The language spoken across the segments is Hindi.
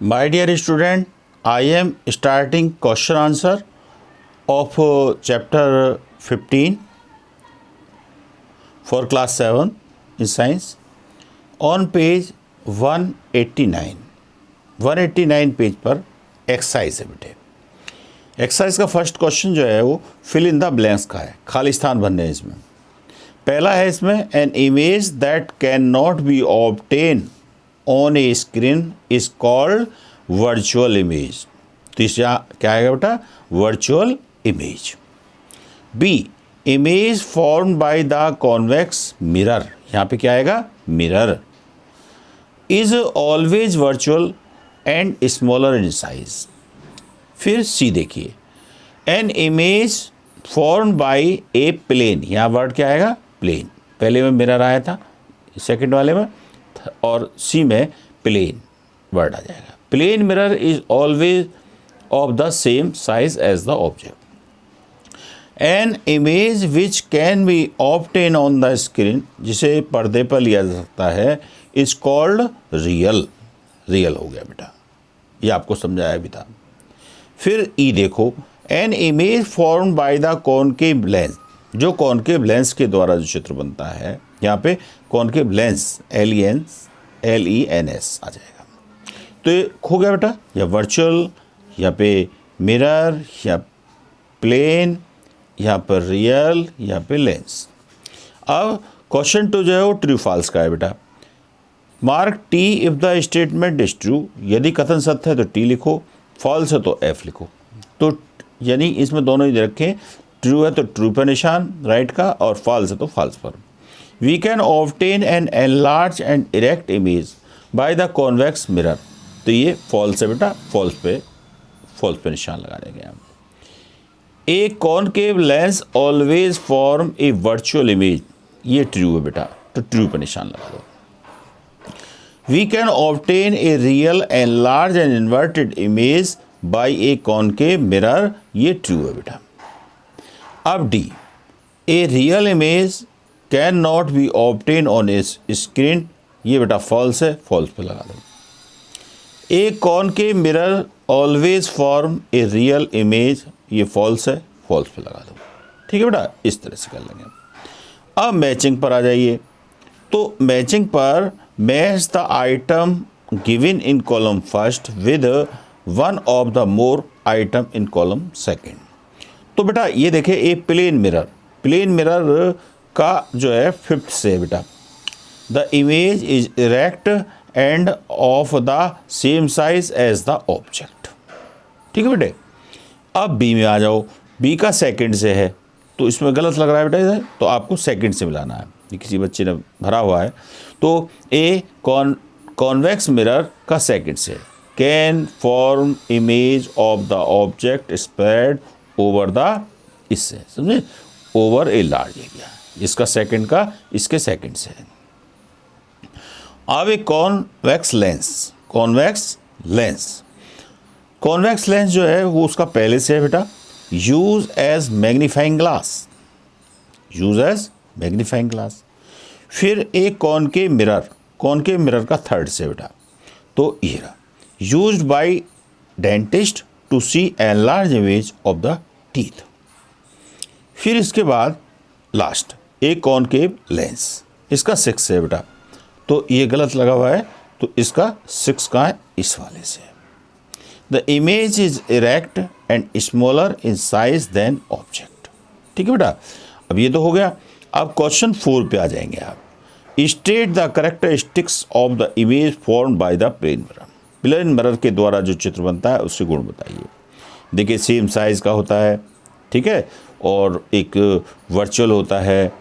My dear student, I am starting question answer of chapter 15 for class 7 in science on page 189. 189 page पर एक्सरसाइज है बेटे। एक्सरसाइज का फर्स्ट क्वेश्चन जो है वो फिल इन द ब्लैंक्स का है, खाली स्थान भरने हैं इसमें। पहला है इसमें an image that can not be obtain on a screen is called virtual image. तीसरा क्या आएगा बेटा? Virtual image. B image form by the convex mirror, यहाँ पे क्या आएगा? Mirror is always virtual and smaller in size. फिर सी देखिए, an image form by a plane, यहाँ वर्ड क्या आएगा? प्लेन। पहले में मिरर आया था, सेकंड वाले में, और सी में प्लेन वर्ड आ जाएगा। Plane mirror is always of the same size as the object. An image which can be obtain on the screen, जिसे पर्दे पर लिया जा सकता है, इज कॉल्ड रियल। रियल हो गया बेटा, ये आपको समझाया भी था। फिर ई देखो, N image form by the concave lens, जो कॉनकेव लेंस के द्वारा जो चित्र बनता है, यहाँ पे कॉनकेव लेंस LENS आ जाएगा। तो ये हो गया बेटा, या वर्चुअल, या पे मिरर, या प्लेन, यहाँ पर रियल, यहाँ पे लेंस। अब क्वेश्चन 2 जो है वो ट्रू फॉल्स का है बेटा। Mark T if the statement is true, यदि कथन सत्य है तो टी लिखो, फॉल्स है तो एफ लिखो। तो यानी इसमें दोनों ही रखें, ट्रू है तो ट्रू पर निशान राइट का, और फॉल्स है तो फॉल्स पर। We can obtain an enlarge and erect image by the convex mirror, तो ये फॉल्स है बेटा, फॉल्स पे निशान लगा देंगे हम। A concave lens always form a virtual image, ये ट्रू है बेटा, तो ट्रू पर निशान लगा दो। We can obtain a real and large and inverted image by a concave mirror, ये ट्रू है बेटा। अब D, a real image can not be obtain on a screen, ये बेटा फॉल्स है, फॉल्स पे लगा दो। A concave mirror always form a real image, ये फॉल्स है, फॉल्स पे लगा दो। ठीक है बेटा, इस तरह से कर लेंगे। अब मैचिंग पर आ जाइए। तो मैचिंग पर match the item given in column first with one of the more item in column second. तो बेटा ये देखे, ए प्लेन मिरर का जो है 5th से बेटा, the image is erect and of the same size as the object. ठीक है बेटे। अब बी में आ जाओ, बी का सेकंड से है, तो इसमें गलत लग रहा है बेटा इधर, तो आपको सेकंड से मिलाना है, ये किसी बच्चे ने भरा हुआ है। तो ए कॉन्वेक्स मिरर का सेकंड से, can form image of the object spread over the, इससे समझे, ओवर ए लार्ज एरिया, इसका सेकंड का इसके सेकंड से है। अब एक कॉन्वेक्स लेंस जो है वो उसका पहले से है बेटा, यूज एज मैग्नीफाइंग ग्लास। फिर एक कॉनकेव मिरर का 3rd से बेटा, तो ये रहा, used by dentist to see enlarge image of the teeth. फिर इसके बाद लास्ट एक कॉनकेव लेंस, इसका 6 से है बेटा, तो ये गलत लगा हुआ है, तो इसका 6 का है, इस वाले से। The image is erect and smaller in size than object. ठीक है बेटा, अब ये तो हो गया। अब क्वेश्चन 4 पे आ जाएंगे आप। State the characteristics of the image form by the plane mirror के द्वारा जो चित्र बनता है उसके गुण बताइए। देखिए, सेम साइज का होता है, ठीक है, और एक वर्चुअल होता है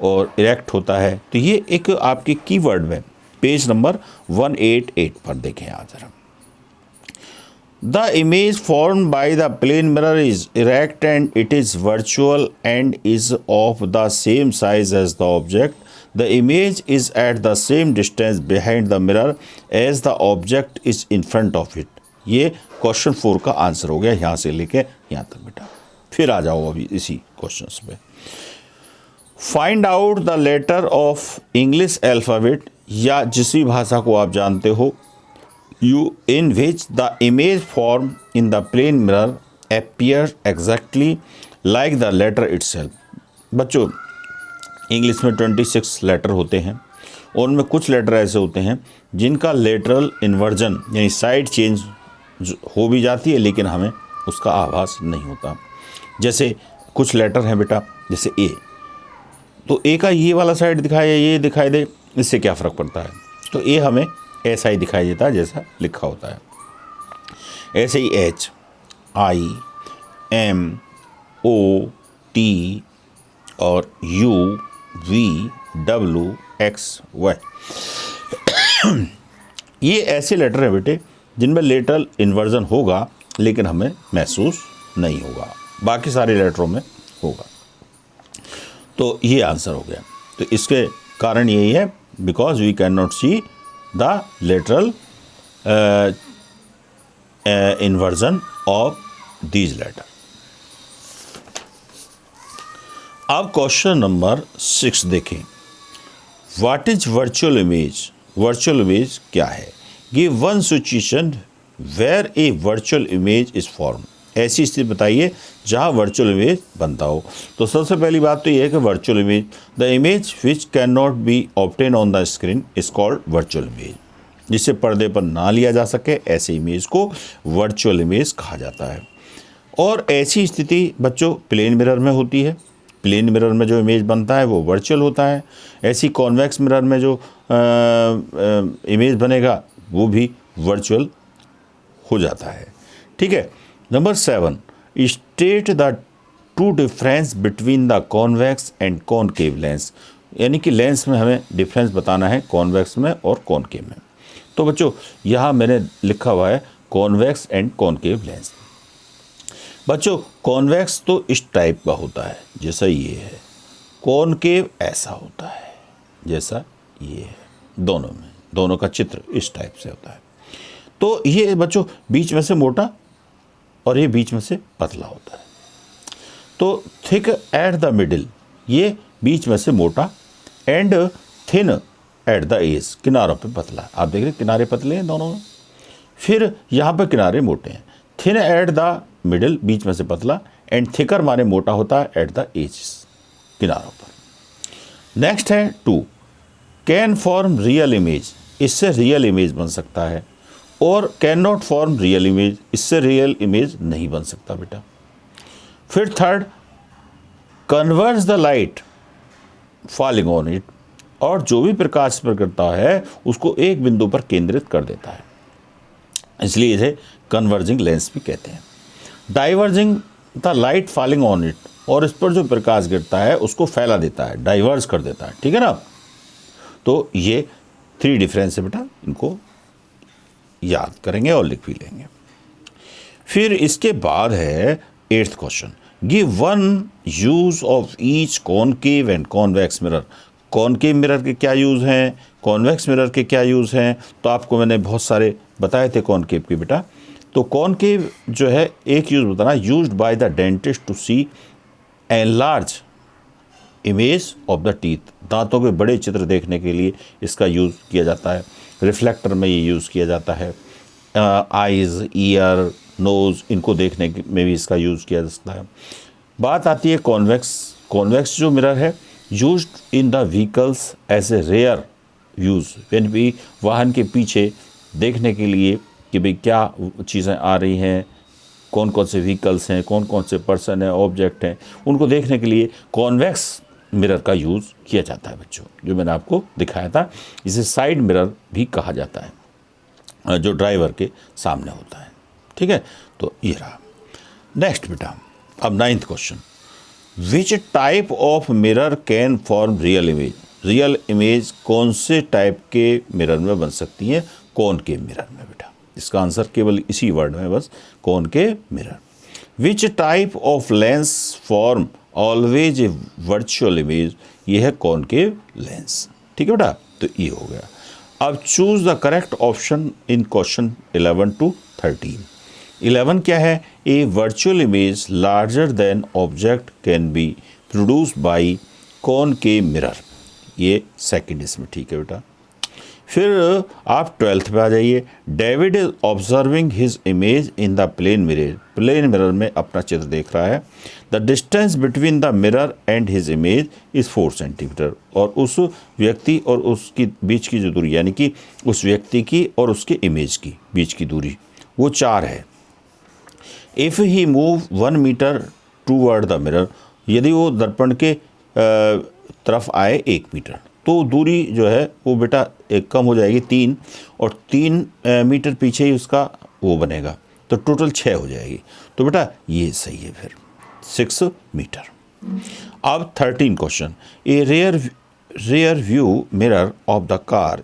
और इरेक्ट होता है। तो ये एक आपके कीवर्ड में पेज नंबर 188 पर देखें यहाँ जरा। The image formed by the plane mirror is erect and it is virtual and is of the same size as the object. The image is at the same distance behind the mirror as the object is in front of it. ये क्वेश्चन 4 का आंसर हो गया, यहाँ से लेके यहाँ तक बेटा। फिर आ जाओ अभी इसी क्वेश्चन पे। Find out the letter of English alphabet, या जिस भी भाषा को आप जानते हो in which the image form in the plane mirror appears exactly like the letter itself। बच्चों इंग्लिश में 26 लेटर होते हैं, उनमें कुछ लेटर ऐसे होते हैं जिनका लेटरल इन्वर्जन यानी साइड चेंज हो भी जाती है लेकिन हमें उसका आभास नहीं होता। जैसे कुछ लेटर हैं बेटा, जैसे ए, तो ए का ये वाला साइड दिखाई ये दिखाई दे, इससे क्या फ़र्क पड़ता है? तो ए हमें ऐसा ही दिखाई देता है जैसा लिखा होता है। ऐसे ही H, I, M, O, T और U, V, W, X, Y, ये ऐसे लेटर हैं बेटे जिनमें लेटरल इन्वर्जन होगा लेकिन हमें महसूस नहीं होगा, बाकी सारे लेटरों में होगा। तो ये आंसर हो गया। तो इसके कारण यही है because we can not see the lateral inversion of these letter. अब क्वेश्चन नंबर 6 देखें। What is virtual image? Virtual image क्या है? Give one situation where a virtual image is form. ऐसी स्थिति बताइए जहां वर्चुअल इमेज बनता हो। तो सबसे पहली बात तो यह है कि virtual image, the image which can not be obtain on the screen is called virtual image. जिसे पर्दे पर ना लिया जा सके ऐसे इमेज को वर्चुअल इमेज कहा जाता है। और ऐसी स्थिति बच्चों प्लेन मिरर में होती है। प्लेन मिरर में जो इमेज बनता है वो वर्चुअल होता है। ऐसी कॉन्वेक्स मिरर में जो इमेज बनेगा वो भी वर्चुअल हो जाता है। ठीक है। Number 7, state the two difference between the convex and concave lens. यानी कि लेंस में हमें डिफरेंस बताना है कॉन्वेक्स में और कॉनकेव में। तो बच्चों यहाँ मैंने लिखा हुआ है कॉन्वेक्स एंड कॉनकेव लेंस। बच्चों कॉन्वेक्स तो इस टाइप का होता है जैसा ये है, कॉनकेव ऐसा होता है जैसा ये है। दोनों का चित्र इस टाइप से होता है। तो ये बच्चों बीच में से मोटा और ये बीच में से पतला होता है। तो थिक एट द मिडिल, ये बीच में से मोटा, and thin at the edge, किनारों पे पतला। आप देख रहे हैं किनारे पतले हैं दोनों में, फिर यहाँ पे किनारे मोटे हैं। थिन एट द मिडिल, बीच में से पतला, एंड थिकर माने मोटा होता है एट द एजेस, किनारों पर। नेक्स्ट है 2, कैन फॉर्म रियल इमेज। इससे रियल इमेज बन सकता है। और can not form real image, इससे रियल इमेज नहीं बन सकता बेटा। फिर 3rd, converge the light falling on it. और जो भी प्रकाश पर गिरता है उसको एक बिंदु पर केंद्रित कर देता है, इसलिए इसे कन्वर्जिंग लेंस भी कहते हैं। Diverging the light falling on it, और इस पर जो प्रकाश गिरता है उसको फैला देता है, डाइवर्ज कर देता है। ठीक है ना। तो ये 3 डिफरेंस है बेटा, इनको याद करेंगे और लिख भी लेंगे। फिर इसके बाद है 8th question. Give one use of each concave and convex mirror. Concave mirror के क्या यूज़ हैं, कॉन्वेक्स मिरर के क्या यूज़ हैं। तो आपको मैंने बहुत सारे बताए थे कॉनकेव के बेटा। तो कॉनकेव जो है एक यूज़ बताना, used by the dentist to see enlarge image of the teeth. दांतों के बड़े चित्र देखने के लिए इसका यूज़ किया जाता है। रिफ्लेक्टर में ये यूज़ किया जाता है। आइज़, ईयर, नोज़, इनको देखने में भी इसका यूज़ किया जा सकता है। बात आती है कॉन्वेक्स। कॉन्वेक्स जो मिरर है used in the vehicles as a rare use, यानी भी वाहन के पीछे देखने के लिए कि भाई क्या चीज़ें आ रही हैं, कौन कौन से व्हीकल्स हैं, कौन कौन से पर्सन हैं, ऑब्जेक्ट हैं, उनको देखने के लिए कॉन्वेक्स मिरर का यूज़ किया जाता है बच्चों, जो मैंने आपको दिखाया था। इसे साइड मिरर भी कहा जाता है, जो ड्राइवर के सामने होता है। ठीक है। तो ये रहा। नेक्स्ट बेटा, अब 9th question. Which type of mirror can form real image. Real image कौन से टाइप के मिरर में बन सकती है? कॉनकेव मिरर में बेटा। इसका आंसर केवल इसी वर्ड में, बस concave mirror. Which type of lens form always a virtual image. ये है कॉनकेव लेंस। ठीक है बेटा। तो ये हो गया। अब choose the correct option in question 11 to 13। 11 क्या है? A virtual image larger than object can be produce by concave mirror. ये सेकंड इसमें ठीक है बेटा। फिर आप 12th पे आ जाइए। David is observing his image in the plane mirror, plane mirror में अपना चित्र देख रहा है। The distance between the mirror and his image is 4 centimetre, और उस व्यक्ति और उसकी बीच की जो दूरी, यानी कि उस व्यक्ति की और उसके इमेज की बीच की दूरी वो 4 है। If he move 1 metre toward the mirror, यदि वो दर्पण के तरफ आए 1 मीटर, तो दूरी जो है वो बेटा एक कम हो जाएगी 3, और 3 मीटर पीछे ही उसका वो बनेगा, तो टोटल 6 हो जाएगी। तो बेटा ये सही है फिर 6 मीटर। अब 13 question, A rear view mirror of the car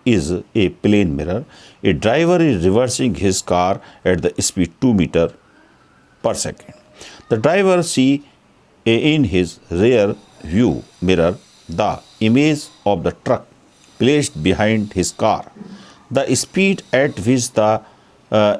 is a plane mirror. A driver is reversing his car at the speed 2 meter per second. The driver see in his rear view mirror the image of the truck placed behind his car. The speed at which the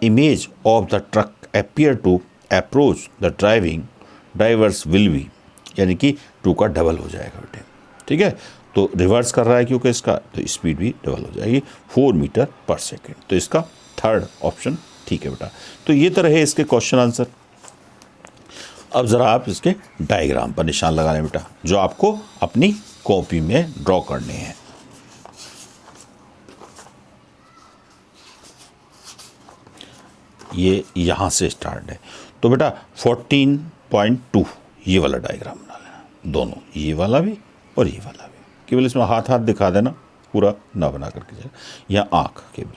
image of the truck appear to approach the drivers will be, यानी कि 2 का डबल हो जाएगा बेटे, ठीक है। तो रिवर्स कर रहा है क्योंकि इसका, तो स्पीड भी डबल हो जाएगी 4 मीटर पर सेकेंड। तो इसका 3rd ऑप्शन ठीक है बेटा। तो ये तरह है इसके क्वेश्चन आंसर। अब ज़रा आप इसके डायग्राम पर निशान लगा लें बेटा, जो आपको अपनी कॉपी में ड्रॉ करने हैं। ये यहाँ से स्टार्ट है। तो बेटा 14.2 ये वाला डायग्राम बना लेना, दोनों, ये वाला भी और ये वाला भी। केवल इसमें हाथ हाथ दिखा देना, पूरा ना बना करके जाए, या आँख केवल।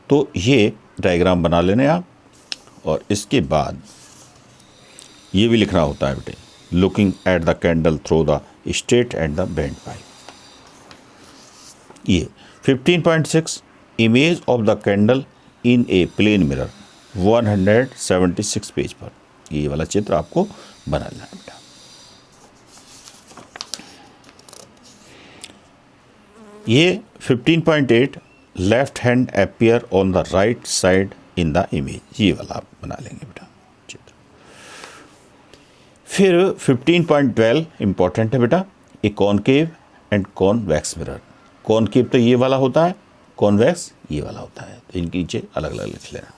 तो ये डायग्राम बना लेने आप, और इसके बाद ये भी लिखना होता है बेटे, looking at the candle through the straight and the bend pipe. ये 15.6 image of the candle in a plane mirror 176 page पर, ये वाला चित्र आपको बना लेना बेटा। ये 15.8 left hand appear on the right side in the image, ये वाला आप बना लेंगे बेटा चित्र। फिर 15.12 इंपॉर्टेंट है बेटा, ए concave and convex mirror. Concave तो ये वाला होता है, कॉन्वेक्स ये वाला होता है, तो इनके नीचे अलग अलग लिख लेना।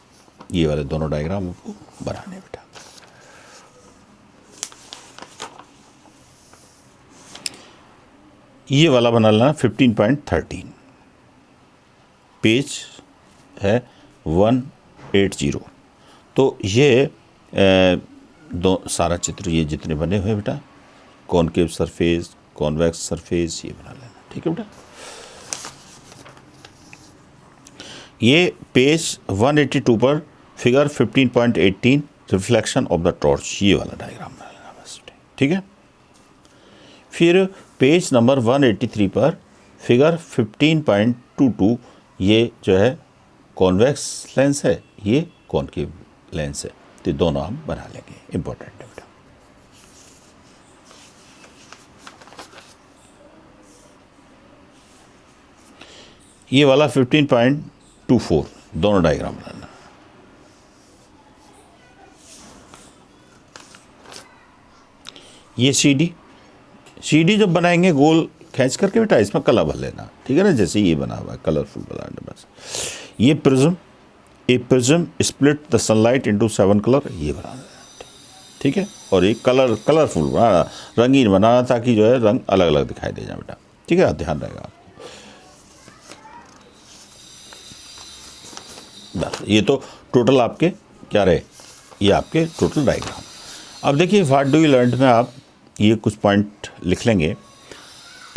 ये वाले दोनों डायग्राम आपको बनाने बेटा। ये वाला बना लेना 15.13, पेज है 180। तो ये दो सारा चित्र, ये जितने बने हुए बेटा, कॉनकेव सरफेस, कॉन्वेक्स सरफेस, ये बना लेना, ठीक है बेटा। ये पेज 182 पर figure 15.18 reflection of the torch, ये वाला डायग्राम बना लेना बस, ठीक है। फिर पेज नंबर 183 पर फिगर 15.22, ये जो है कॉन्वेक्स लेंस है, ये कॉनकेव लेंस है, तो दोनों हम बना लेंगे, इंपॉर्टेंट है बेटा। ये वाला 15.24 दोनों डायग्राम बनाना। ये सीडी जब बनाएंगे गोल खींच करके बेटा, इसमें कलर भर लेना, ठीक है ना, जैसे ये बना हुआ है कलरफुल बनाना बस। ये prism, A prism split the sunlight into 7 colour, ये बनाना है, ठीक है। और एक कलरफुल बनाना, रंगीन बनाना, ताकि जो है रंग अलग अलग दिखाई दे जाए बेटा, ठीक है, ध्यान रहेगा आपको। बस ये तो टोटल आपके क्या रहे, ये आपके टोटल डायग्राम। अब देखिए व्हाट डू यू लर्न में आप ये कुछ पॉइंट लिख लेंगे।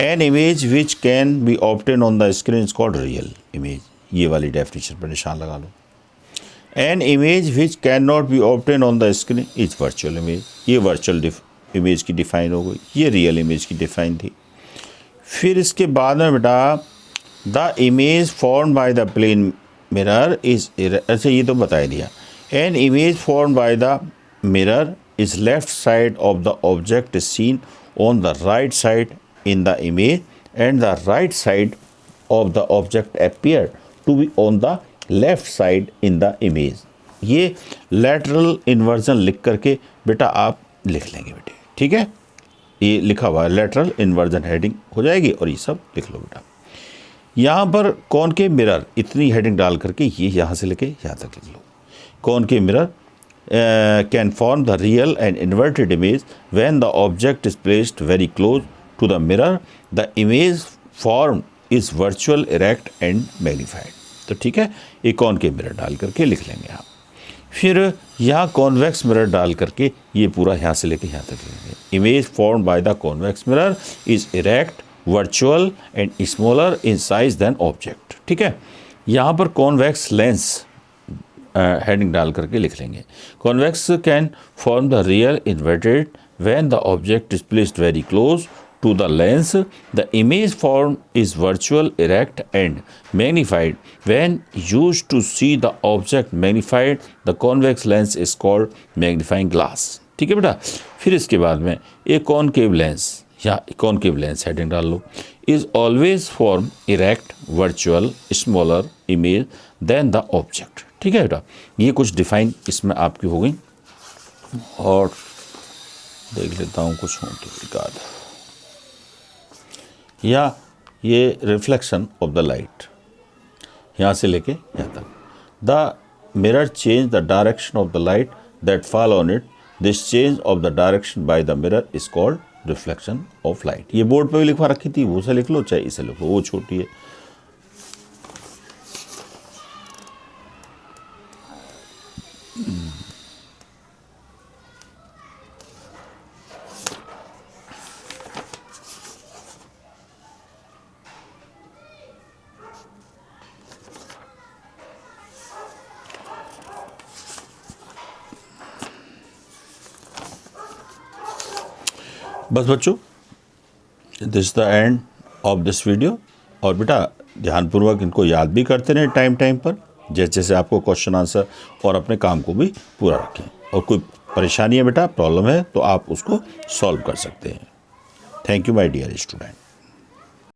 An image which can be obtain on the screen is called real image, ये वाली डेफिनेशन पर निशान लगा लो। An image which can not be obtain on the screen is virtual image, ये वर्चुअल इमेज की डिफाइन हो गई, ये रियल इमेज की डिफाइन थी। फिर इसके बाद में बेटा the image form by the plane mirror is, अच्छा ये तो बता दिया। An image form by the mirror is left side of the object is seen on the right side in the image and the right side of the object appear to be on the left side in the image। ये lateral inversion लिख करके बेटा आप लिख लेंगे बेटे, ठीक है। ये लिखा हुआ है lateral inversion हेडिंग हो जाएगी, और ये सब लिख लो बेटा। यहाँ पर कॉनकेव मिरर इतनी हेडिंग डाल करके ये यहाँ से लेके यहाँ तक लिख लो। Concave mirror can form the real and inverted image when the object is placed very close to the mirror the image form is virtual, erect and magnified. तो ठीक है, एक कॉनकेव मिरर डाल करके लिख लेंगे आप। फिर यहाँ कॉन्वेक्स मिरर डाल करके ये पूरा यहाँ से लेके यहाँ तक लिखेंगे। Image formed by the convex mirror is erect, virtual and smaller in size than object. ठीक है, यहाँ पर कॉन्वेक्स लेंस हेडिंग डाल करके लिख लेंगे। Convex can form the real inverted when the object is placed very close to the lens. The image form is virtual, erect and magnified. When used to see the object magnified, the convex lens is called magnifying glass. ठीक है बेटा। फिर इसके बाद में एक कॉनकेव लेंस या कॉनकेव लेंस हेडिंग डाल लो। is always form erect, virtual, smaller image than the object. ठीक है बेटा, ये कुछ डिफाइन इसमें आपकी हो गई। और देख लेता हूँ कुछ हो तो एकाध, या ये रिफ्लेक्शन ऑफ द लाइट यहाँ से लेके यहाँ तक। The mirror change the direction of the light that fall on it. This change of the direction by the mirror is called reflection of light. ये बोर्ड पे भी लिखवा रखी थी, वो से लिख लो चाहे इसे लिखो, वो छोटी है। बस बच्चों, this is the end of this video. और बेटा ध्यानपूर्वक इनको याद भी करते रहें टाइम टाइम पर, जैसे जैसे आपको क्वेश्चन आंसर, और अपने काम को भी पूरा रखें। और कोई परेशानी है बेटा, प्रॉब्लम है, तो आप उसको सॉल्व कर सकते हैं। Thank you my dear student.